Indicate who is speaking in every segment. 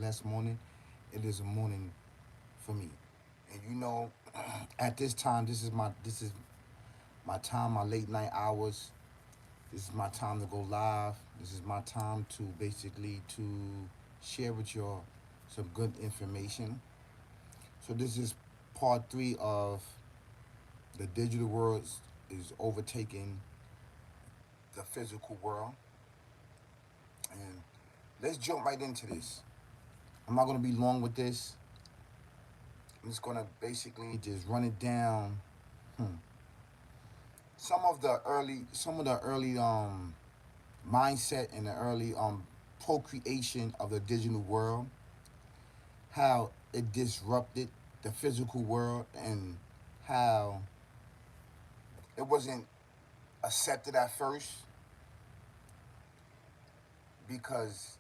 Speaker 1: blessed morning. It is a morning for me. And at this time, this is my time, my late night hours. This is my time to go live. This is my time to basically to share with y'all some good information. So this is part three of the digital world is overtaking the physical world. And let's jump right into this. I'm not gonna be long with this. I'm just gonna basically just run it down. Hmm. Some of the early mindset and the early procreation of the digital world, how it disrupted the physical world, and how it wasn't accepted at first because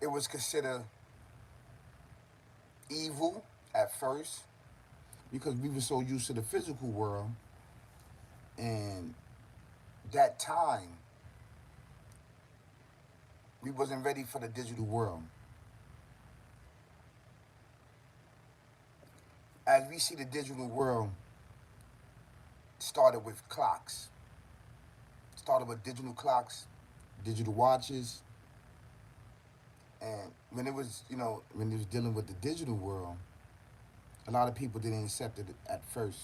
Speaker 1: it was considered evil at first because we were so used to the physical world. And that time we wasn't ready for the digital world. As we see the digital world started with clocks, started with digital clocks, digital watches, and when it was dealing with the digital world, a lot of people didn't accept it at first.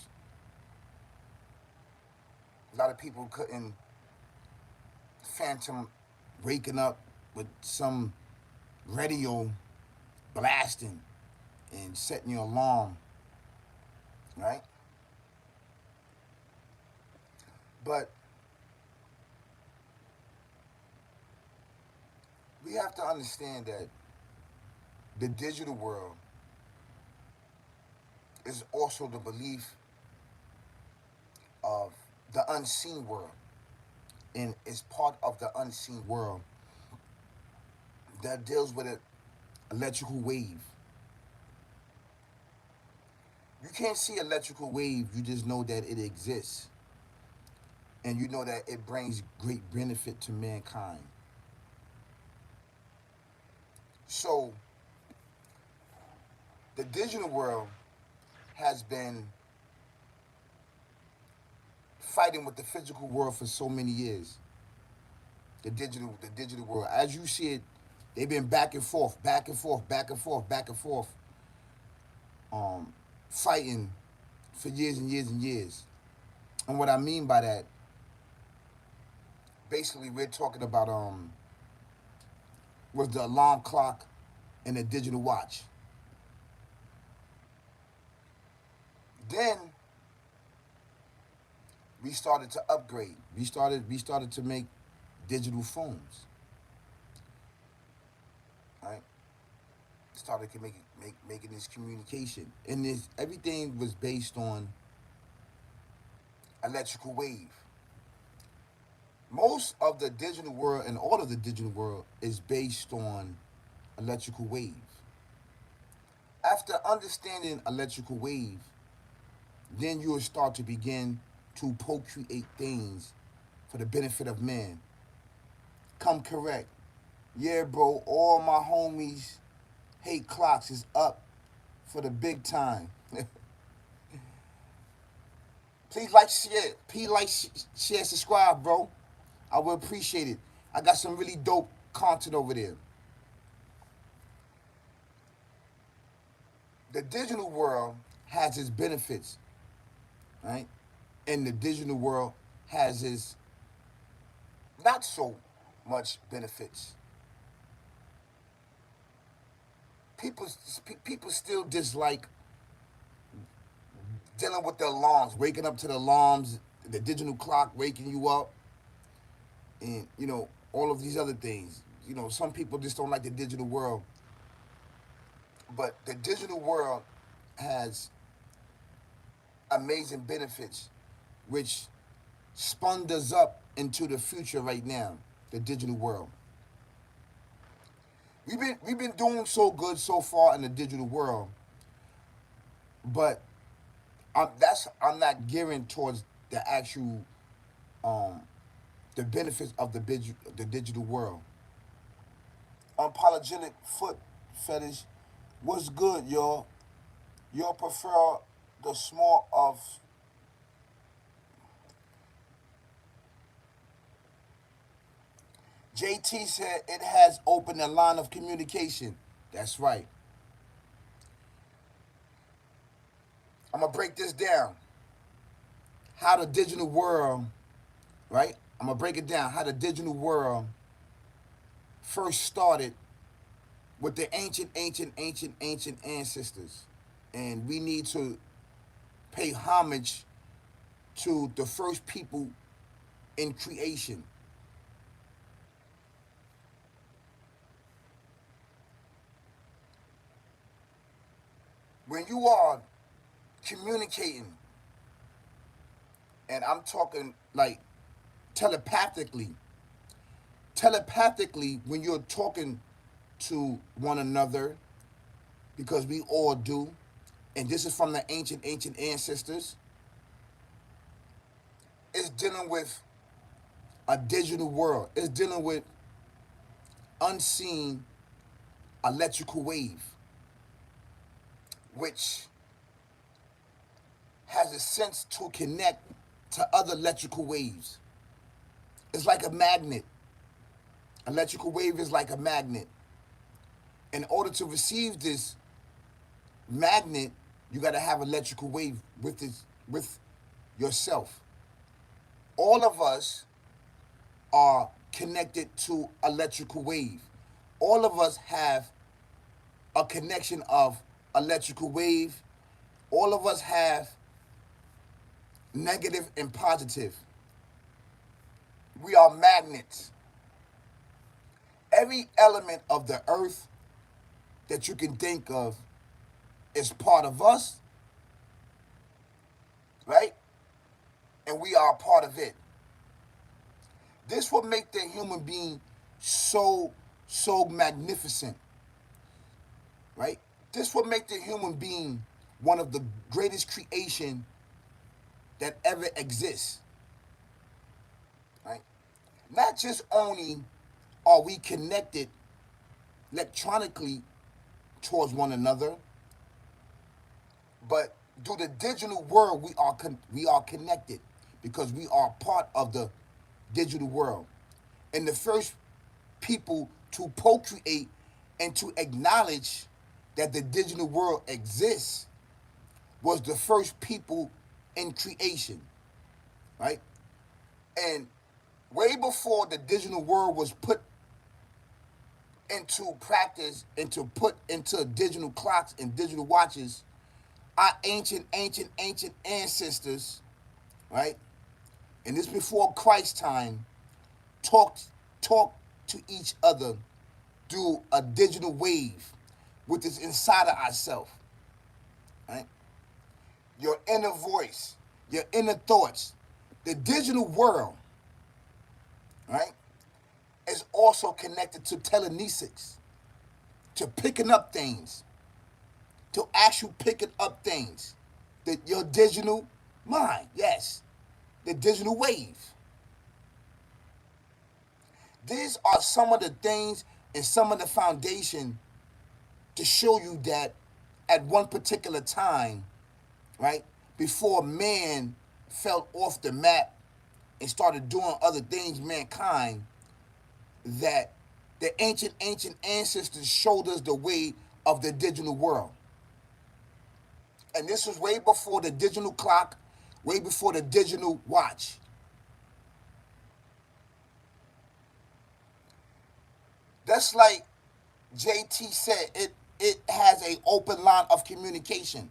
Speaker 1: A lot of people couldn't phantom waking up with some radio blasting and setting your alarm, right? But we have to understand that the digital world is also the belief of the unseen world, and is part of the unseen world that deals with an electrical wave. You can't see electrical wave, you just know that it exists, and you know that it brings great benefit to mankind. So the digital world has been fighting with the physical world for so many years. The digital world, as you see it, they've been back and forth, back and forth, back and forth, back and forth, um, fighting for years and years and years. And what I mean by that, basically, we're talking about was the alarm clock and the digital watch. Then we started to upgrade. We started to make digital phones, right? Started to making this communication, and this everything was based on electrical wave. Most of the digital world and all of the digital world is based on electrical wave. After understanding electrical wave, then you will start to begin to procreate things for the benefit of man. Come correct. Yeah, bro, all my homies hate clocks is up for the big time. Please like, share. Please like, share, subscribe, bro. I would appreciate it. I got some really dope content over there. The digital world has its benefits, right? And the digital world has its not so much benefits. People people still dislike dealing with the alarms, waking up to the alarms, the digital clock waking you up, and all of these other things. Some people just don't like the digital world, but the digital world has amazing benefits, which spun us up into the future right now. The digital world. We've been doing so good so far in the digital world, but I'm not gearing towards the actual um, the benefits of the digital world. unapologetic foot fetish. What's good, y'all? Y'all prefer the small of JT said it has opened a line of communication. That's right. I'm gonna break this down. How the digital world, right? I'm gonna break it down. How the digital world first started with the ancient ancestors. And we need to pay homage to the first people in creation. When you are communicating, and I'm talking like telepathically, when you're talking to one another, because we all do, and this is from the ancient ancestors, it's dealing with a digital world. It's dealing with unseen electrical wave, which has a sense to connect to other electrical waves. It's like a magnet. Electrical wave is like a magnet. In order to receive this magnet, you got to have electrical wave with yourself. All of us are connected to electrical wave. All of us have a connection of electrical wave. All of us have negative and positive. We are magnets. Every element of the earth that you can think of is part of us, right? And we are a part of it. This will make the human being so magnificent, right? This will make the human being one of the greatest creation that ever exists, right? Not just only are we connected electronically towards one another, but through the digital world we are connected because we are part of the digital world. And the first people to procreate and to acknowledge that the digital world exists was the first people in creation, right? And way before the digital world was put into practice and to put into digital clocks and digital watches, our ancient ancestors, right? And this before Christ time, talked talk to each other through a digital wave, which is inside of ourselves, right? Your inner voice, your inner thoughts. The digital world, right, is also connected to telekinesis, to picking up things, to actually picking up things. Your digital mind, yes, the digital wave. These are some of the things and some of the foundation to show you that at one particular time, right, before man fell off the map and started doing other things, mankind, that the ancient ancestors showed us the way of the digital world. And this was way before the digital clock, way before the digital watch. That's like JT said, it has a open line of communication.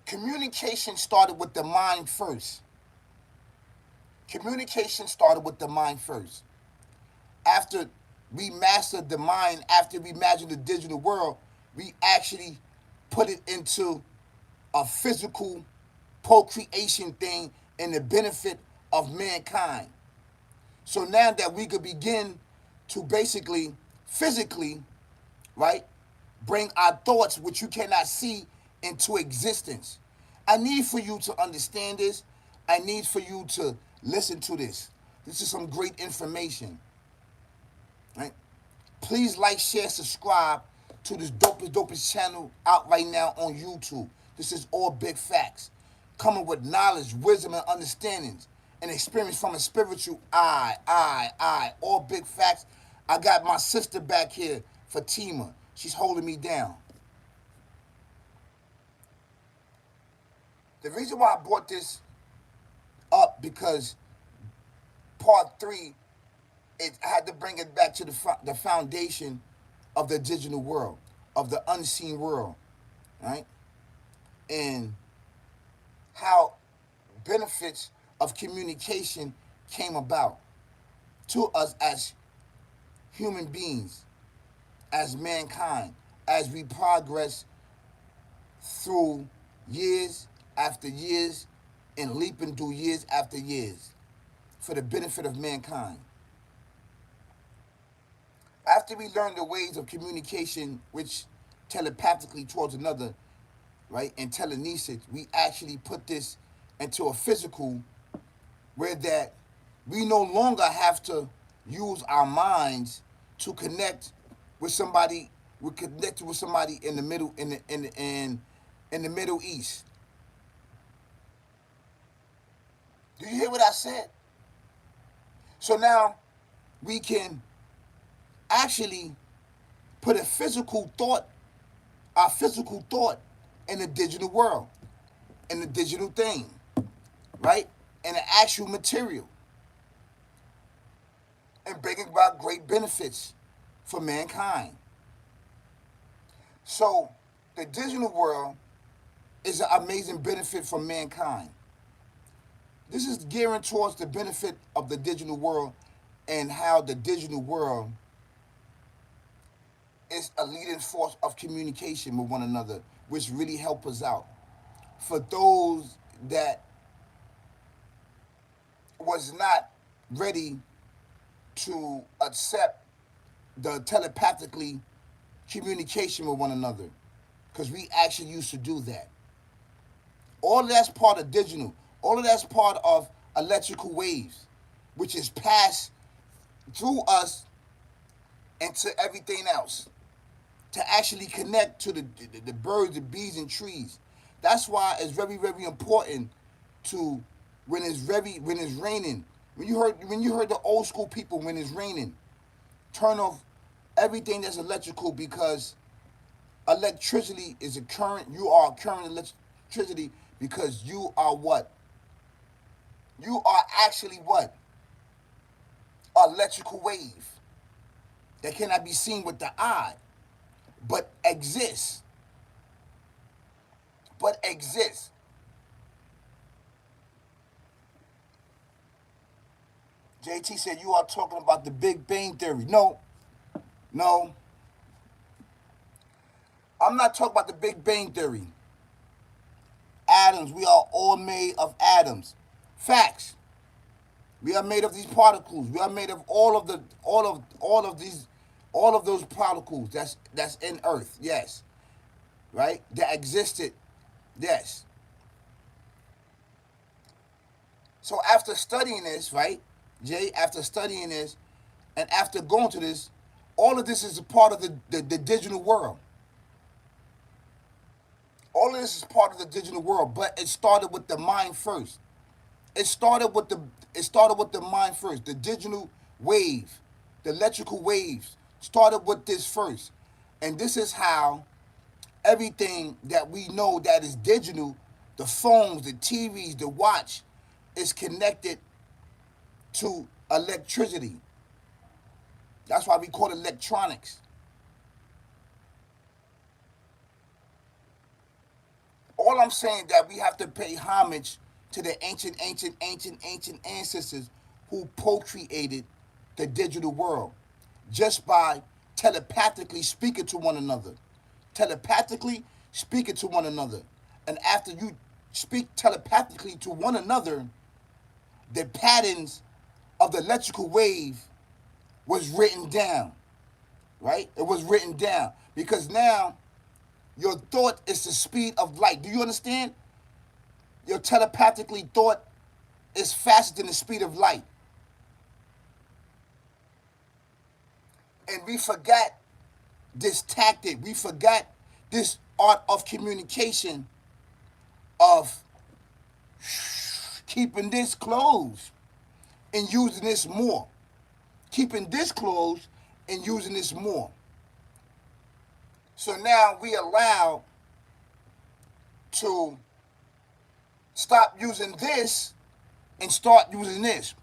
Speaker 1: Communication started with the mind first. Communication started with the mind first. After we mastered the mind, after we imagined the digital world, we actually put it into a physical procreation thing in the benefit of mankind. So now that we could begin to basically physically, right, bring our thoughts, which you cannot see, into existence. I need for you to understand this. I need for you to listen to this. This is some great information, right? Please like, share, subscribe to this dopest channel out right now on YouTube. This is all big facts. Coming with knowledge, wisdom, and understandings, and experience from a spiritual eye. All big facts. I got my sister back here, Fatima. She's holding me down. The reason why I brought this up because part three, I had to bring it back to the foundation of the digital world, of the unseen world, right? And how benefits of communication came about to us as human beings, as mankind, as we progress through years after years and leaping through years after years for the benefit of mankind. After we learn the ways of communication, which telepathically towards another, right, and telekinesis, we actually put this into a physical where that we no longer have to use our minds to connect with somebody. We're connected with somebody in the middle in the Middle East. Do you hear what I said? So now we can actually put our physical thought in the digital world, in the digital thing, right? In the actual material. And bringing about great benefits for mankind. So the digital world is an amazing benefit for mankind. This is gearing towards the benefit of the digital world and how the digital world is a leading force of communication with one another, which really help us out. For those that was not ready to accept the telepathically communication with one another, because we actually used to do that. All of that's part of digital. All of that's part of electrical waves, which is passed through us into everything else to actually connect to the birds, the bees, and trees. That's why it's very, very important to when it's raining. When you heard the old school people, when it's raining, turn off everything that's electrical, because electricity is a current. You are current electricity because you are what? You are actually what? Electrical wave that cannot be seen with the eye, but exists. But exists. JT said you are talking about the Big Bang Theory. No, I'm not talking about the Big Bang Theory. Atoms, we are all made of atoms. Facts. We are made of these particles. We are made of all of those particles that's in Earth. Yes, right. That existed. Yes. So after studying this, right, Jay, after studying this, and after going to this, all of this is a part of the digital world. All of this is part of the digital world, but it started with the mind first. It started with the mind first. The digital wave, the electrical waves started with this first. And this is how everything that we know that is digital, the phones, the TVs, the watch, is connected to electricity. That's why we call it electronics. All I'm saying that we have to pay homage to the ancient ancestors who procreated the digital world just by telepathically speaking to one another. Telepathically speaking to one another. And after you speak telepathically to one another, the patterns of the electrical wave was written down, right? It was written down because now your thought is the speed of light. Do you understand? Your telepathically thought is faster than the speed of light. And we forgot this tactic. We forgot this art of communication of keeping this closed and using this more. Keeping this closed and using this more. So now we allow to stop using this and start using this.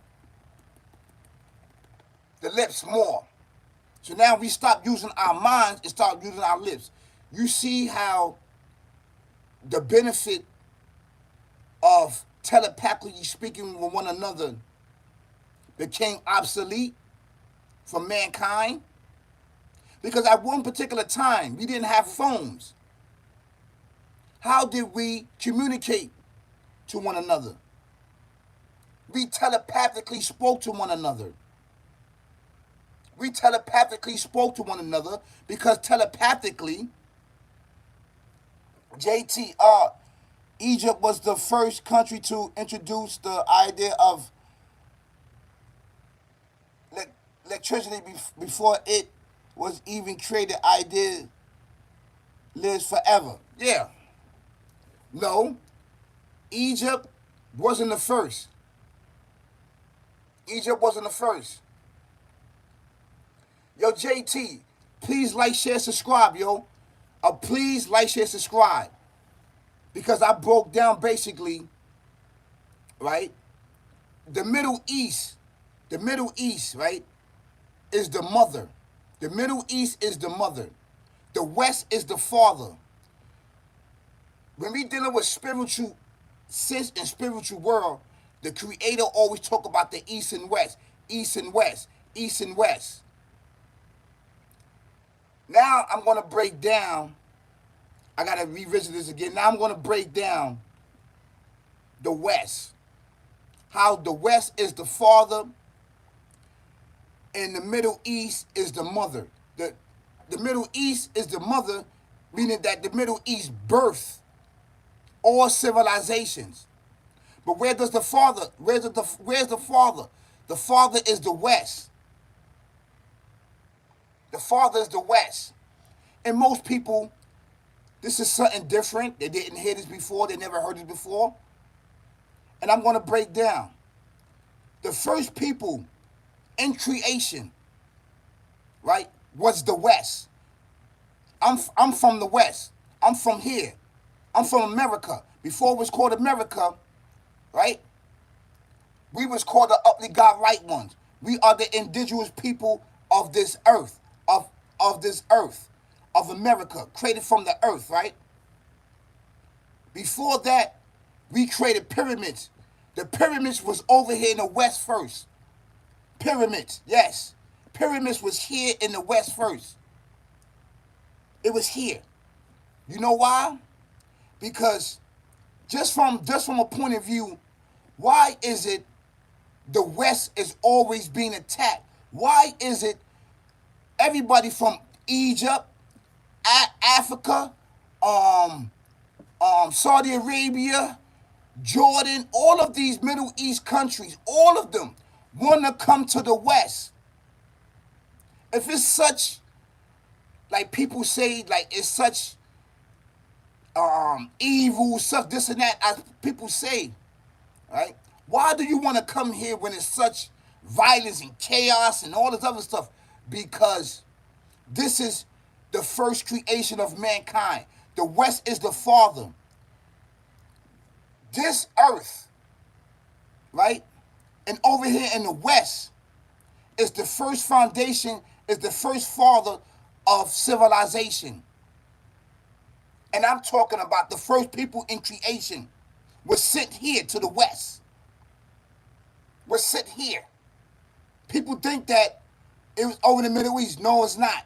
Speaker 1: The lips more. So now we stop using our minds and start using our lips. You see how the benefit of telepathically speaking with one another became obsolete for mankind? Because at one particular time, we didn't have phones. How did we communicate to one another? We telepathically spoke to one another. We telepathically spoke to one another because telepathically, JTR, Egypt was the first country to introduce the idea of electricity before it was even created. Idea lives forever. Yeah. No, Egypt wasn't the first. Egypt wasn't the first. Yo, JT, please like, share, subscribe, yo. Please like, share, subscribe. Because I broke down basically, right? The Middle East, right, is the mother. The Middle East is the mother. The West is the father. When we dealing with spiritual sense and spiritual world, the Creator always talk about the East and West, East and West, East and West. Now I'm going to break down, I got to revisit this again. Now I'm going to break down the West. How the West is the father and the Middle East is the mother. The Middle East is the mother, meaning that the Middle East birthed all civilizations. But where does the father, where's the father? The father is the West. The father is the West. And most people, this is something different. They didn't hear this before. They never heard it before. And I'm going to break down. The first people in creation, right, was the West. I'm from the West. I'm from here. I'm from America. Before it was called America, right, we was called the Uply God Right Ones. We are the indigenous people of this earth, of this earth, of America, created from the earth, right? Before that, we created pyramids. The pyramids was over here in the West first. Pyramids, yes. Pyramids was here in the West first. It was here. You know why? Because just from a point of view, why is it the West is always being attacked? Why is it everybody from Egypt, Africa, Saudi Arabia, Jordan, all of these Middle East countries, all of them want to come to the West? If it's such, like people say, like it's such evil, such this and that, as people say, right? Why do you want to come here when it's such violence and chaos and all this other stuff? Because this is the first creation of mankind. The West is the father. This earth, right? And over here in the West is the first foundation, is the first father of civilization. And I'm talking about the first people in creation were sent here to the West. Were sent here. People think that it was over in the Middle East. No, it's not.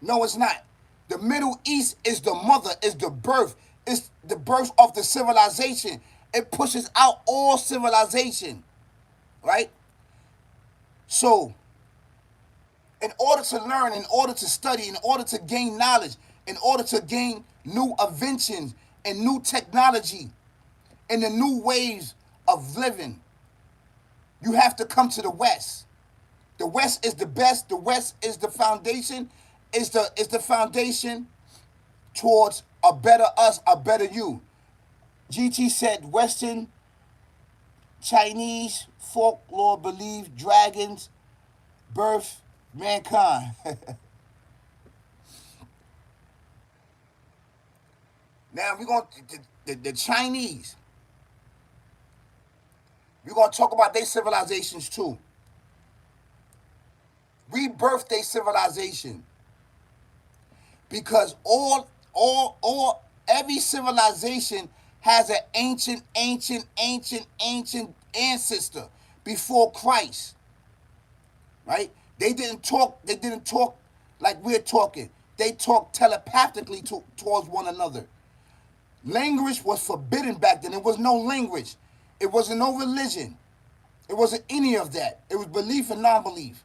Speaker 1: No, it's not. The Middle East is the mother, is the birth. It's the birth of the civilization. It pushes out all civilization, right? So, in order to learn, in order to study, in order to gain knowledge, in order to gain new inventions and new technology and the new ways of living, you have to come to the West. The West is the best. The West is the foundation. Is the foundation towards a better us, a better you. GT said Western Chinese folklore believe dragons birth mankind. Now we're going to the Chinese. We're going to talk about their civilizations too. We birthed their civilization because every civilization has an ancient ancestor before Christ, right? They didn't talk like we're talking. They talked telepathically towards one another. Language was forbidden back then. There was no language. It wasn't no religion. It wasn't any of that. It was belief and non-belief.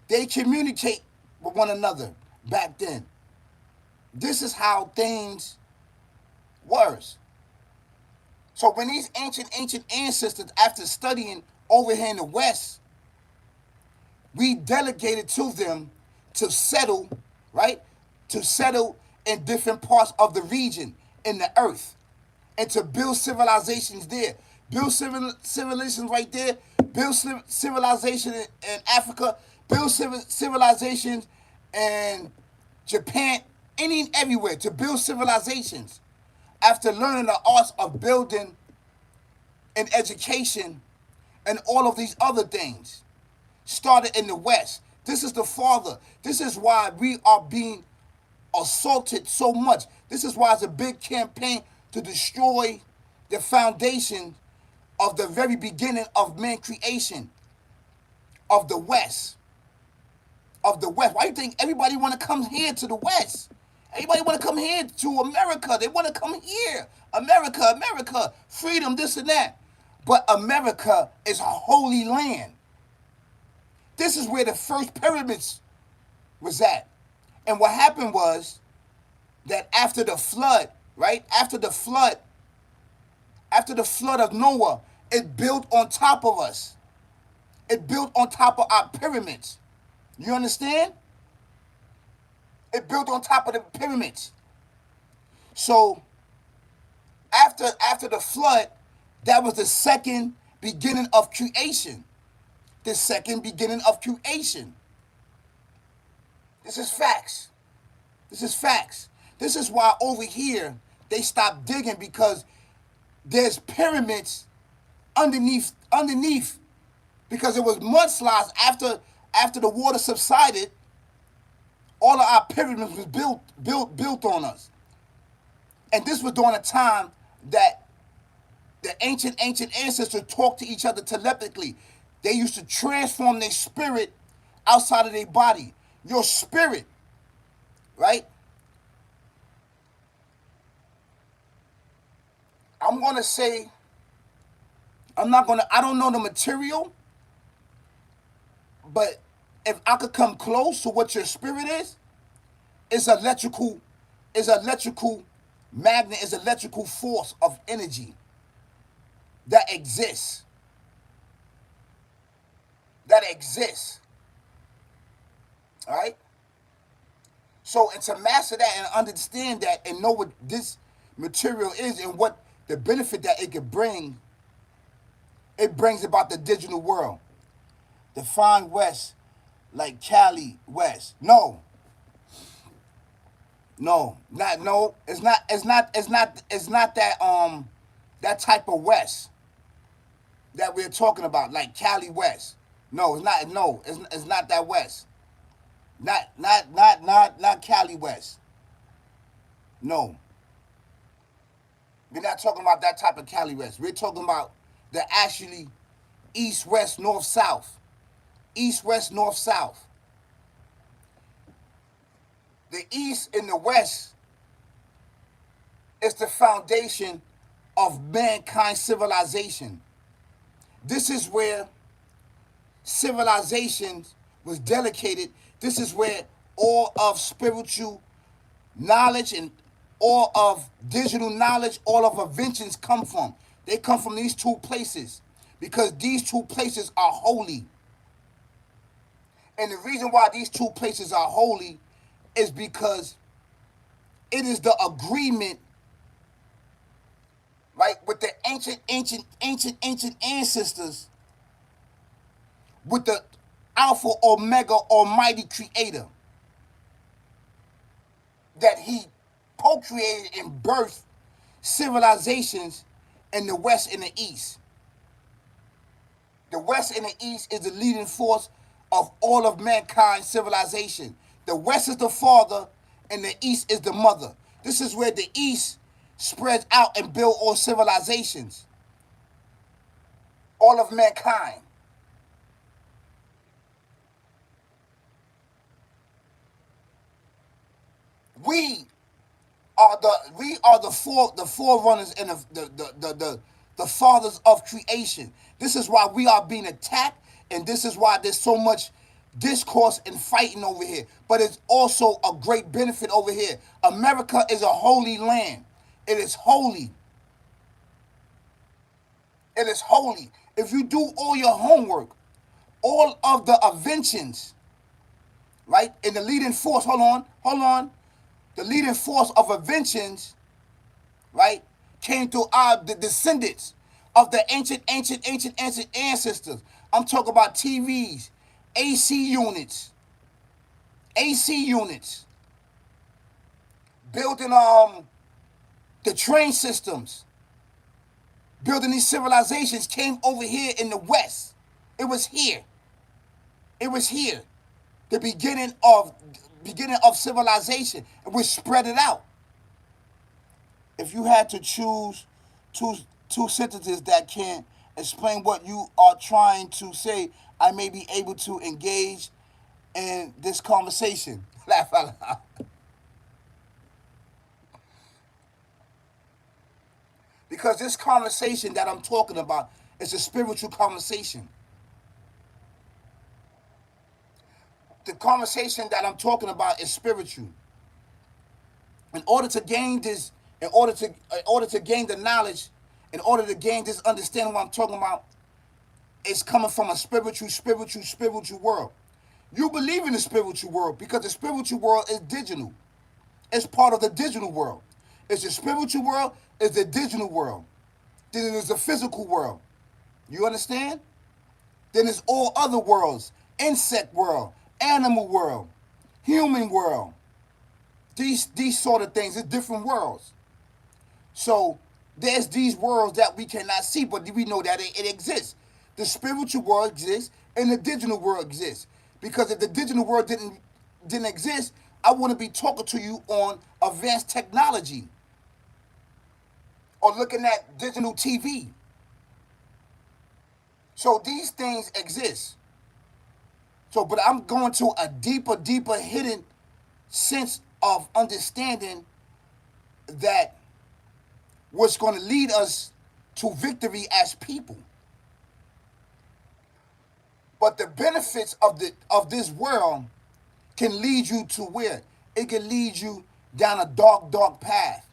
Speaker 1: They communicate with one another back then. This is how things were. So when these ancient ancestors, after studying over here in the West, we delegated to them to settle, right? To settle in different parts of the region in the earth and to build civilizations there. Build civilizations right there. Build civilization in Africa. Build civilizations in Japan, any and everywhere. To build civilizations after learning the arts of building and education and all of these other things. Started in the West. This is the father. This is why we are being assaulted so much. This is why it's a big campaign to destroy the foundation of the very beginning of man creation of the West. Of the West. Why do you think everybody want to come here to the West? Everybody want to come here to America. They want to come here. America, freedom, this and that. But America is a holy land. This is where the first pyramids was at. And what happened was that after the flood, right? After the flood of Noah, it built on top of us. It built on top of our pyramids. You understand? It built on top of the pyramids. So after the flood, that was the second beginning of creation. The second beginning of creation. This is facts. This is facts. This is why over here they stopped digging, because there's pyramids underneath because it was mudslides after the water subsided. All of our pyramids was built on us. And this was during a time that the ancient ancestors talked to each other telepathically. They used to transform their spirit outside of their body. Your spirit, right? I'm going to say, I don't know the material, but if I could come close to what your spirit is, it's electrical magnet, is electrical force of energy that exists. All right? So, and to master that and understand that and know what this material is and what the benefit that it could bring, it brings about the digital world. Define West like Cali West. No, it's not that type of West that we're talking about, like Cali West. No, it's not. No, it's not that West. Not Cali West. No, we're not talking about that type of Cali West. We're talking about the actually East, West, North, South. East, West, North, South. The East and the West is the foundation of mankind's civilization. This is where civilization was dedicated. This is where all of spiritual knowledge and all of digital knowledge, all of inventions come from. They come from these two places because these two places are holy. And the reason why these two places are holy is because it is the agreement, right, with the ancient ancestors, with the Alpha Omega Almighty Creator, that He procreated and birthed civilizations in the West and the East. The West and the East is the leading force of all of mankind's civilization. The West is the father and the East is the mother. This is where the East spreads out and builds all civilizations, all of mankind. We we are the forerunners and the fathers of creation. This is why we are being attacked, and this is why there's so much discourse and fighting over here. But it's also a great benefit over here. America is a holy land. It is holy. It is holy. If you do all your homework, all of the inventions, right, and the leading force, hold on, the leading force of inventions, right, came through the descendants of the ancient ancestors. I'm talking about TVs, AC units, AC units, building the train systems, building these civilizations came over here in the West. It was here. It was here. The beginning of civilization, and we spread it out. If you had to choose two two sentences that can explain what you are trying to say, I may be able to engage in this conversation. Laugh out loud. Because this conversation that I'm talking about is a spiritual conversation. The conversation that I'm talking about is spiritual. In order to gain this, in order to gain the knowledge, in order to gain this understanding what I'm talking about, it's coming from a spiritual world. You believe in the spiritual world because the spiritual world is digital. It's part of the digital world. It's the spiritual world, it's the digital world. Then there's the physical world. You understand? Then there's all other worlds. Insect world, animal world, human world. These sort of things. It's different worlds. So there's these worlds that we cannot see, but we know that it exists. The spiritual world exists and the digital world exists. Because if the digital world didn't exist, I wouldn't be talking to you on advanced technology or looking at digital TV. So these things exist. So, but I'm going to a deeper hidden sense of understanding that what's going to lead us to victory as people. But the benefits of this world can lead you to where? It can lead you down a dark path.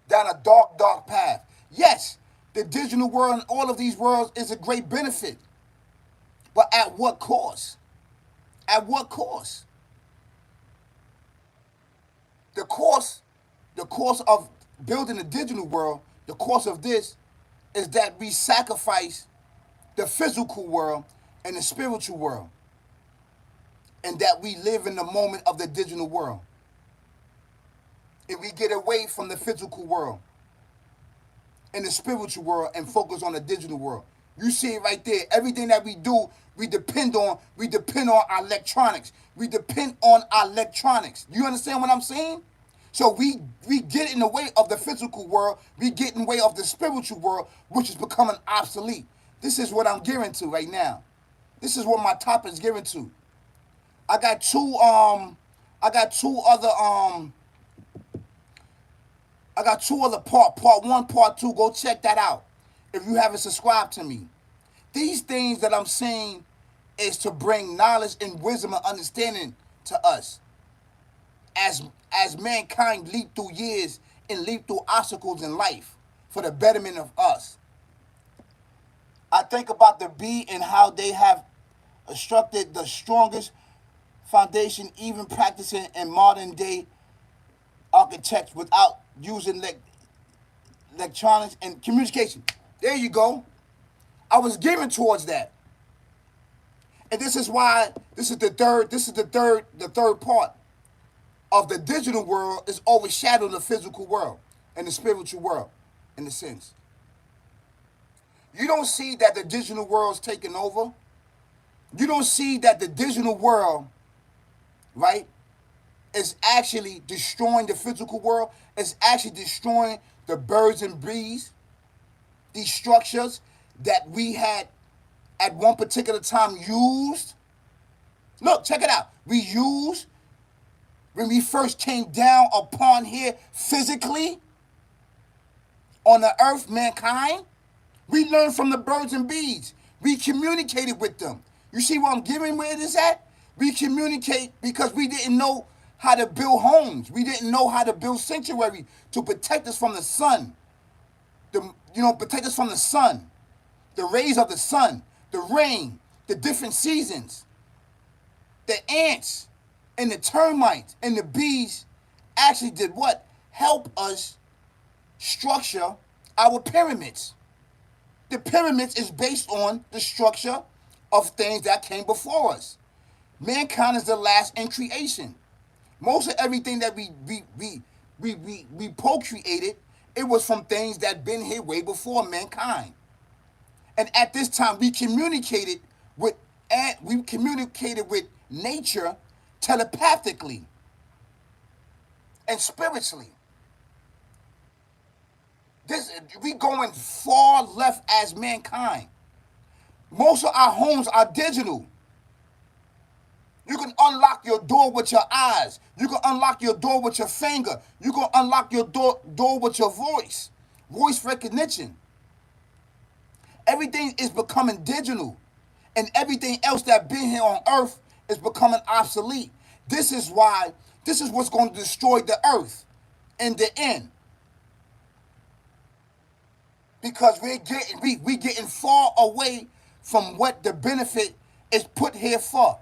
Speaker 1: Down a dark path. Yes, the digital world and all of these worlds is a great benefit. But at what cost? At what cost? The cost, the cost of building a digital world, the cost of this is that we sacrifice the physical world and the spiritual world. And that we live in the moment of the digital world. If we get away from the physical world and the spiritual world and focus on the digital world. You see it right there. Everything that we do, we depend on our electronics. We depend on our electronics. You understand what I'm saying? So we get in the way of the physical world, we get in the way of the spiritual world, which is becoming obsolete. This is what I'm gearing to right now. This is what my topic is gearing to. I got two I got two other I got two other part one, part two. Go check that out if you haven't subscribed to me. These things that I'm saying is to bring knowledge and wisdom and understanding to us as mankind leap through years and leap through obstacles in life for the betterment of us. I think about the bee and how they have constructed the strongest foundation, even practicing in modern day architects without using electronics and communication. There you go. I was given towards that. And this is why the third part of the digital world is overshadowing the physical world and the spiritual world in a sense. You don't see that the digital world's taking over. You don't see that the digital world, right, is actually destroying the physical world. It's actually destroying the birds and bees, these structures that we had at one particular time used. Look, check it out. We used when we first came down upon here physically on the earth, mankind. We learned from the birds and bees. We communicated with them. You see what I'm giving where it is at? We communicate because we didn't know how to build homes. We didn't know how to build sanctuary to protect us from the sun. Protect us from the sun, the rays of the sun, the rain, the different seasons. The ants and the termites and the bees actually did what? Help us structure our pyramids. The pyramids is based on the structure of things that came before us. Mankind is the last in creation. Most of everything that we procreated, it was from things that been here way before mankind. And at this time, we communicated with nature telepathically and spiritually. We going far left as mankind. Most of our homes are digital. You can unlock your door with your eyes. You can unlock your door with your finger. You can unlock your door with your voice. Voice recognition. Everything is becoming digital. And everything else that been here on earth is becoming obsolete. This is what's going to destroy the earth in the end. Because we getting far away from what the benefit is put here for.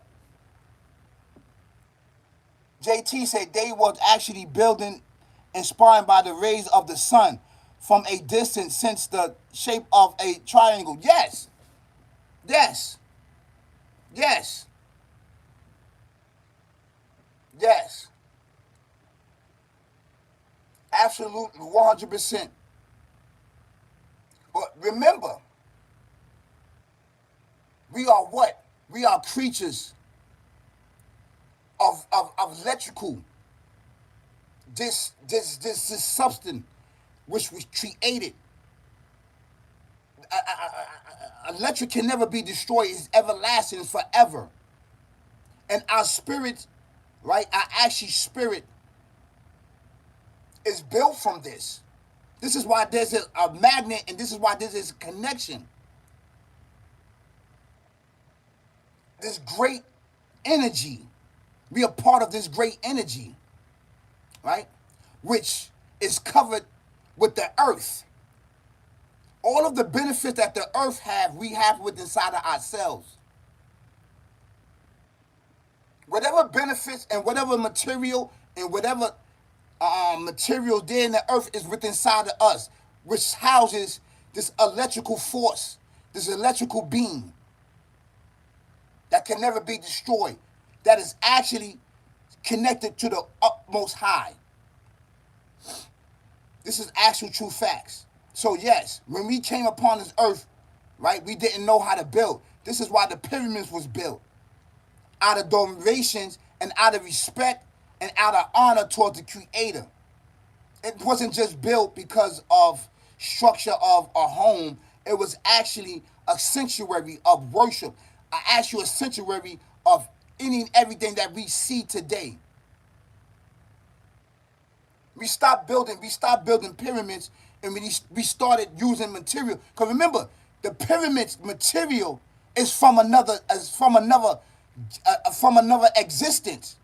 Speaker 1: JT said they was actually building inspired by the rays of the sun from a distance since the shape of a triangle. Yes. Yes. Yes. Yes. Absolutely 100%. But remember, we are what? We are creatures of electrical. This substance which was created. Electric can never be destroyed. It's everlasting, it's forever. And our spirit, right? Our actual spirit is built from this. This is why there's a magnet, and this is why there's a connection. This great energy. We are part of this great energy, right? Which is covered with the earth. All of the benefits that the earth we have within inside of ourselves. Whatever benefits and whatever material and whatever material there in the earth is within inside of us, which houses this electrical force, this electrical beam that can never be destroyed, that is actually connected to the utmost high. This is actual true facts. So yes, when we came upon this earth, right, we didn't know how to build. This is why the pyramids was built. Out of donations and out of respect and out of honor towards the Creator. It wasn't just built because of structure of a home. It was actually a sanctuary of worship. Actually a sanctuary of any and everything that we see today. We stopped building pyramids, and we started using material. Because remember, the pyramids material is from another existence.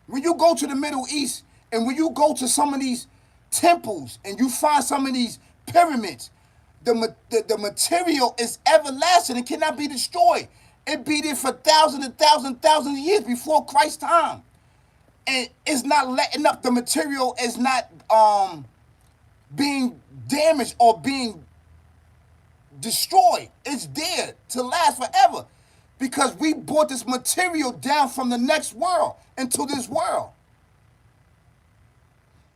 Speaker 1: When you go to the Middle East and when you go to some of these temples and you find some of these pyramids, the material is everlasting. It cannot be destroyed. It be there for thousands and thousands and thousands of years before Christ's time. And it's not letting up. The material is not being damaged or being destroyed. It's there to last forever. Because we brought this material down from the next world into this world.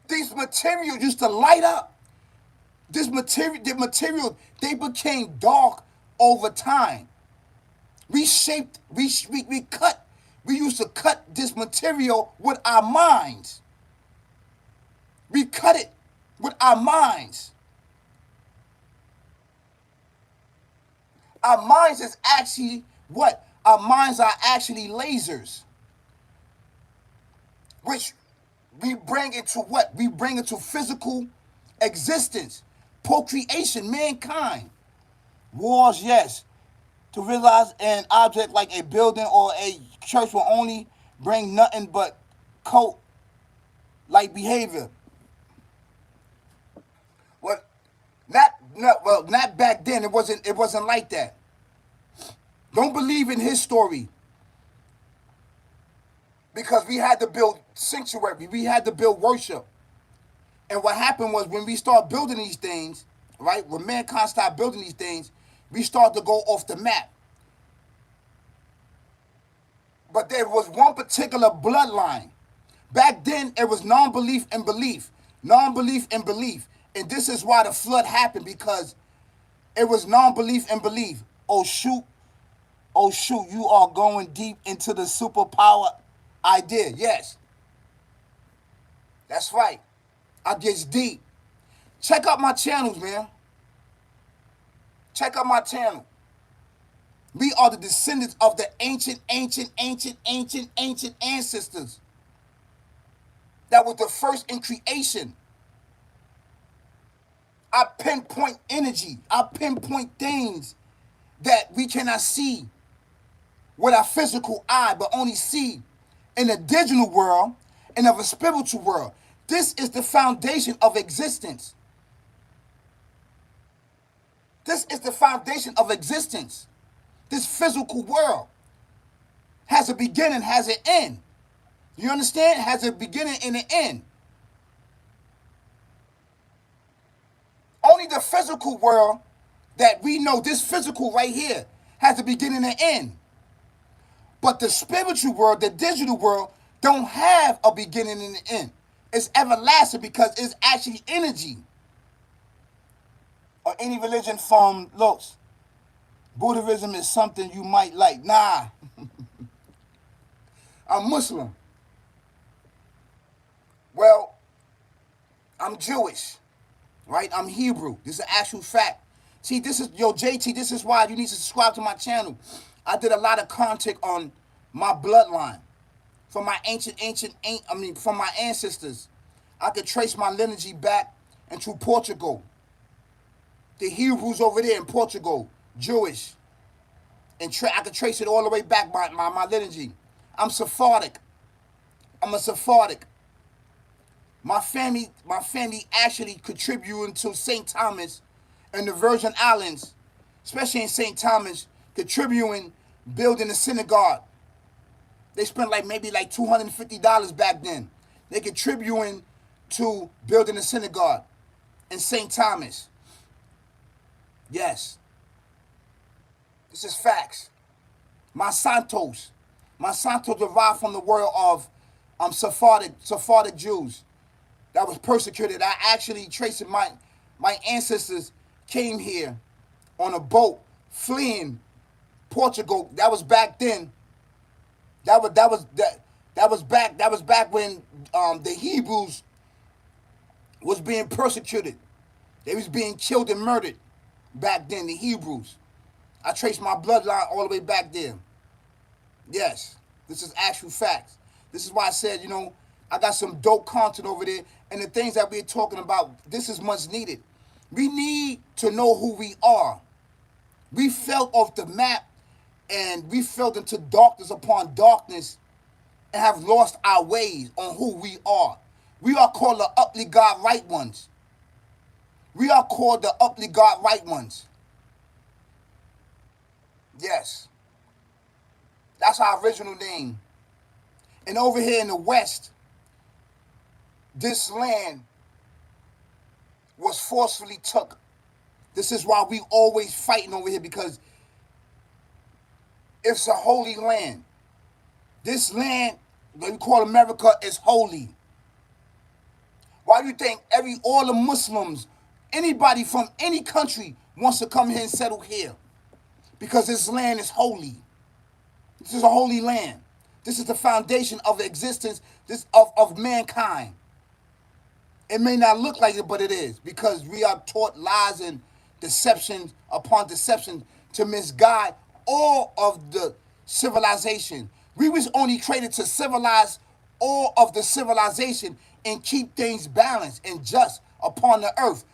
Speaker 1: These materials used to light up. The material, they became dark over time. We shaped, we cut, we used to cut this material with our minds. We cut it with our minds. Our minds is actually what? Our minds are actually lasers, which we bring into what? We bring into physical existence, procreation, mankind. Wars, yes. To realize an object like a building or a church will only bring nothing but cult like behavior. Well, not back then. It wasn't like that. Don't believe in his story because we had to build sanctuary. We had to build worship. And what happened was when we start building these things, right? When mankind started building these things, we start to go off the map. But there was one particular bloodline. Back then, it was non-belief and belief. Non-belief and belief. And this is why the flood happened, because it was non-belief and belief. Oh shoot, you are going deep into the superpower idea. Yes, that's right. I get deep. Check out my channels, man. Check out my channel. We are the descendants of the ancient ancestors. That was the first in creation. I pinpoint energy. I pinpoint things that we cannot see with our physical eye, but only see in the digital world and of a spiritual world. This is the foundation of existence. This is the foundation of existence. This physical world has a beginning, has an end. You understand? Has a beginning and an end. Only the physical world that we know, this physical right here, has a beginning and end. But the spiritual world, the digital world, don't have a beginning and an end. It's everlasting because it's actually energy. Or any religion from Los. Buddhism is something you might like. Nah, I'm Muslim. Well, I'm Jewish, right? I'm Hebrew. This is an actual fact. See, this is, yo, JT, this is why you need to subscribe to my channel. I did a lot of content on my bloodline. From my from my ancestors. I could trace my lineage back into Portugal. The Hebrews over there in Portugal, Jewish. And I could trace it all the way back, my lineage. I'm Sephardic. I'm a Sephardic. My family actually contributed to St. Thomas and the Virgin Islands, especially in St. Thomas, contributing, building a synagogue. They spent maybe $250 back then. They contributing to building a synagogue in St. Thomas. Yes. This is facts. Monsantos derived from the word of Sephardic Jews that was persecuted. I actually traced my ancestors came here on a boat fleeing Portugal. That was back then. That was back when the Hebrews was being persecuted. They was being killed and murdered back then, the Hebrews. I traced my bloodline all the way back there. Yes, this is actual facts. This is why I said, I got some dope content over there, and the things that we're talking about, this is much needed. We need to know who we are. We fell off the map, and we fell into darkness upon darkness, and have lost our ways on who we are. We are called the uply God right ones. We are called the uply God right ones. Yes. That's our original name. And over here in the West, this land was forcefully took. This is why we always fighting over here, because it's a holy land. This land that we call America is holy. Why do you think all the Muslims, anybody from any country wants to come here and settle here? Because this land is holy. This is a holy land. This is the foundation of the existence of mankind. It may not look like it, but it is, because we are taught lies and deception upon deception to misguide all of the civilization. We was only created to civilize all of the civilization and keep things balanced and just upon the earth,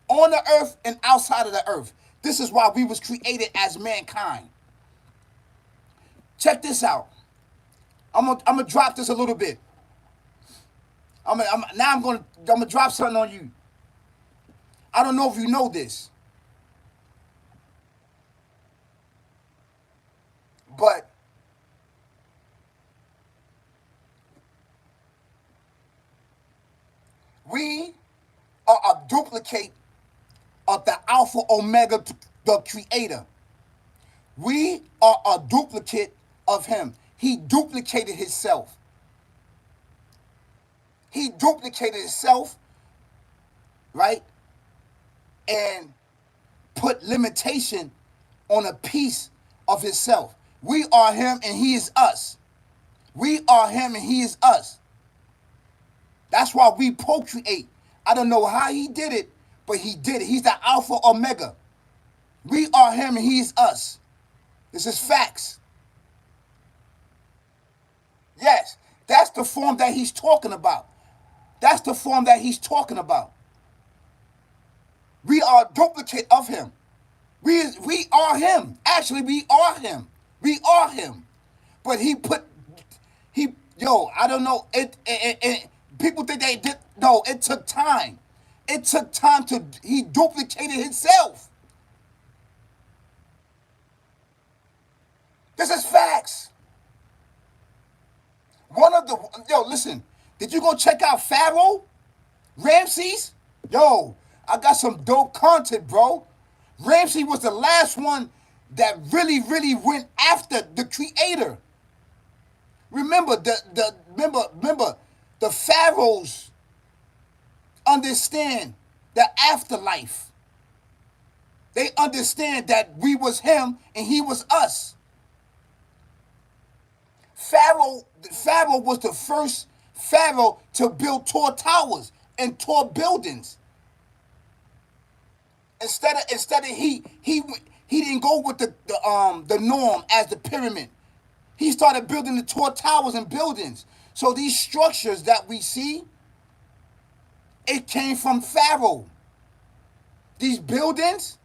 Speaker 1: on the earth and outside of the earth. This is why we was created as mankind. Check this out. I'm gonna drop this a little bit. I'm gonna drop something on you. I don't know if you know this, but we are a duplicate of the Alpha Omega, the Creator. We are a duplicate of Him. He duplicated Himself. He duplicated Himself, right? And put limitation on a piece of Himself. We are Him and He is us. We are Him and He is us. That's why we procreate. I don't know how He did it, but He did it. He's the Alpha Omega. We are Him and He is us. This is facts. Yes, that's the form that He's talking about. That's the form that He's talking about. We are a duplicate of Him. We are Him. Actually, we are Him. We are Him. But I don't know. People think they did. No, it took time. It took time He duplicated Himself. This is facts. Listen, did you go check out Pharaoh? Ramses? Yo, I got some dope content, bro. Ramses was the last one that really, really went after the Creator. Remember, the pharaohs understand the afterlife. They understand that we was Him and He was us. Pharaoh was the first pharaoh to build tall towers and tall buildings. Instead of he didn't go with the norm as the pyramid. He started building the tall towers and buildings. So these structures that we see, it came from Pharaoh. These buildings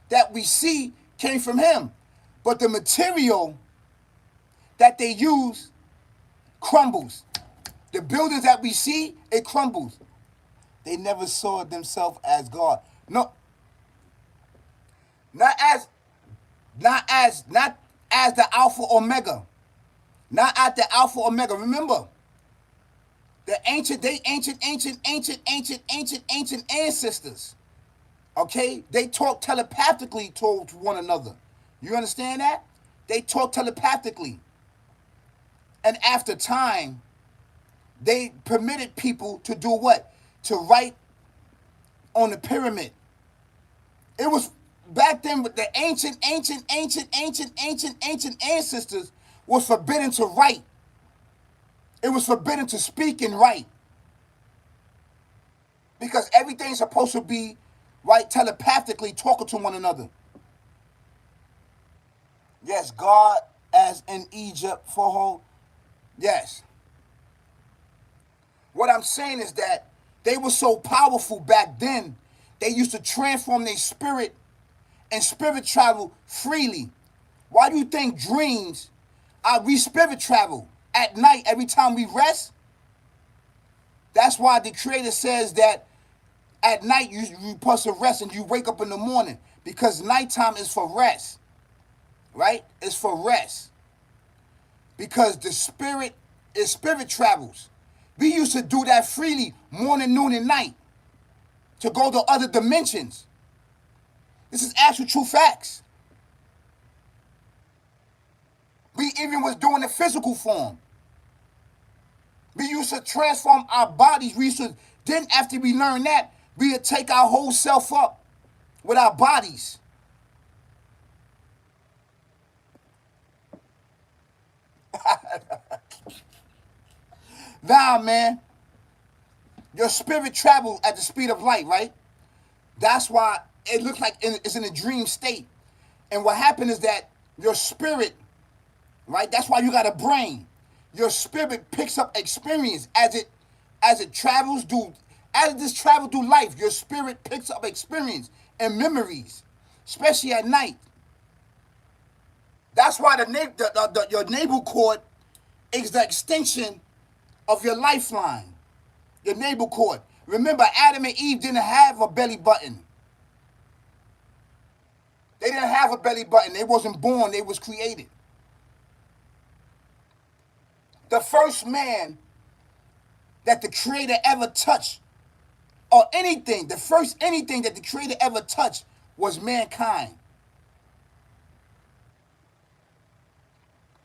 Speaker 1: that we see came from him. But the material that they use crumbles. The buildings that we see, it crumbles. They never saw themselves as God. No, not as the Alpha Omega. Not at the Alpha Omega. Remember, the ancient ancestors. Okay? They talk telepathically to one another. You understand that? They talk telepathically. And after time, they permitted people to do what? To write on the pyramid. It was back then with the ancient ancestors was forbidden to write. It was forbidden to speak and write. Because everything's supposed to be, right, telepathically talking to one another. Yes, God as in Egypt for whole. Yes. What I'm saying is that they were so powerful back then, they used to transform their spirit and spirit travel freely. Why do you think dreams we spirit travel at night every time we rest? That's why the Creator says that at night you're supposed to rest and you wake up in the morning, because nighttime is for rest, right? It's for rest. because the spirit travels. We used to do that freely morning, noon, and night to go to other dimensions. This is actual true facts. We even was doing the physical form. We used to transform our bodies. Then after we learned that, we would take our whole self up with our bodies. Now, man, your spirit travels at the speed of light, right? That's why it looks like it's in a dream state. And what happened is that your spirit, right? That's why you got a brain. Your spirit picks up experience as it travels through, as it just travels through life. Your spirit picks up experience and memories, especially at night. That's why your navel cord is the extension of your lifeline. Your navel cord. Remember, Adam and Eve didn't have a belly button. They didn't have a belly button. They wasn't born. They was created. The first man that the Creator ever touched, or anything, the first anything that the Creator ever touched was mankind.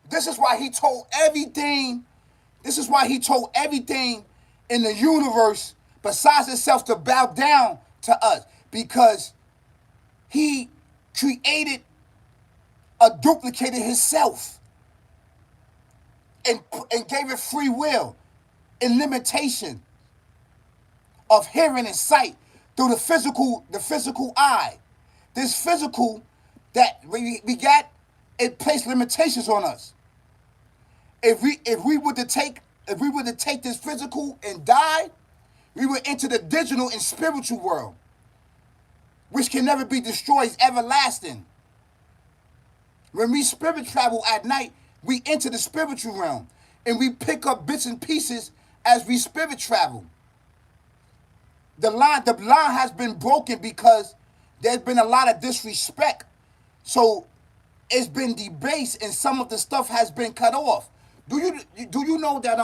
Speaker 1: This is why he told everything. This is why he told everything in the universe besides itself to bow down to us, because he created a duplicated himself and gave it free will and limitation of hearing and sight through the physical eye. This physical that we got, it placed limitations on us. If we were to take this physical and die, we would enter the digital and spiritual world, which can never be destroyed, is everlasting. When we spirit travel at night, we enter the spiritual realm, and we pick up bits and pieces as we spirit travel. The line has been broken because there's been a lot of disrespect. So it's been debased, and some of the stuff has been cut off. Do you know that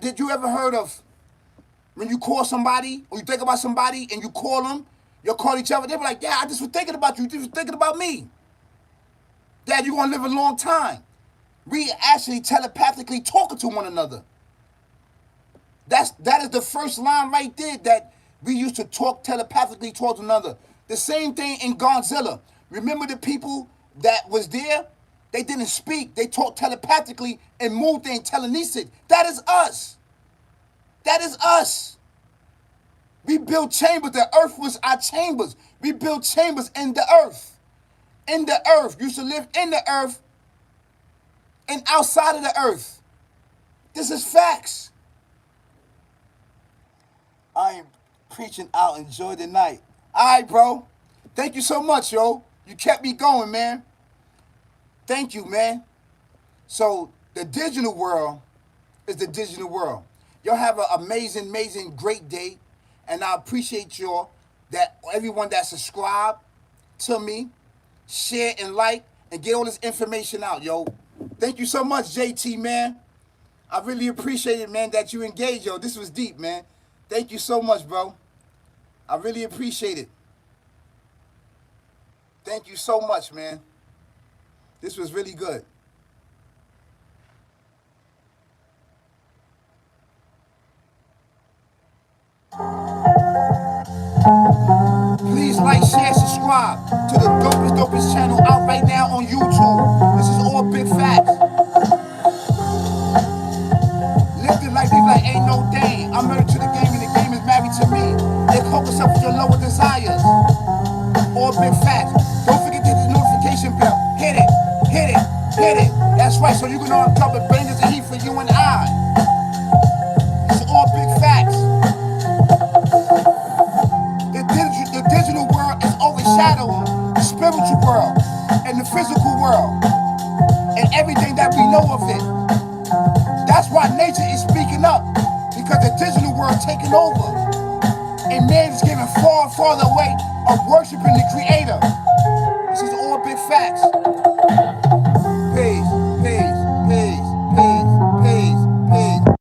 Speaker 1: did you ever heard of when you call somebody or you think about somebody and you call them, you'll call each other, they be like, yeah, I just was thinking about you, just was thinking about me. Dad, you're gonna live a long time. We actually telepathically talking to one another. That is the first line right there, that we used to talk telepathically towards one another. The same thing in Godzilla. Remember the people that was there? They didn't speak. They talked telepathically and moved in telekinesis. That is us. That is us. We built chambers. The earth was our chambers. We built chambers in the earth. In the earth. You used to live in the earth and outside of the earth. This is facts. I am preaching out. Enjoy the night. All right, bro. Thank you so much, yo. You kept me going, man. Thank you, man. So the digital world is the digital world. Y'all have an amazing, amazing, great day. And I appreciate y'all, that everyone that subscribed to me, share and like, and get all this information out, yo. Thank you so much, JT, man. I really appreciate it, man, that you engaged, yo. This was deep, man. Thank you so much, bro. I really appreciate it. Thank you so much, man. This was really good. Please like, share, subscribe to the dopest channel out right now on YouTube. This is all big facts. Live the life, live like ain't no thing. I'm married to the game and the game is married to me. Equip yourself with your lower desires. All big facts. Don't forget to hit the notification bell. Hit it, hit it, hit it. That's right, so you can know uncover bangers and heat for you and I. It's all big facts. The digital world is overshadowing the spiritual world and the physical world and everything that we know of it. That's why nature is speaking up, because the digital world taking over and man is getting far and farther away of worshiping the Creator. This is all big facts.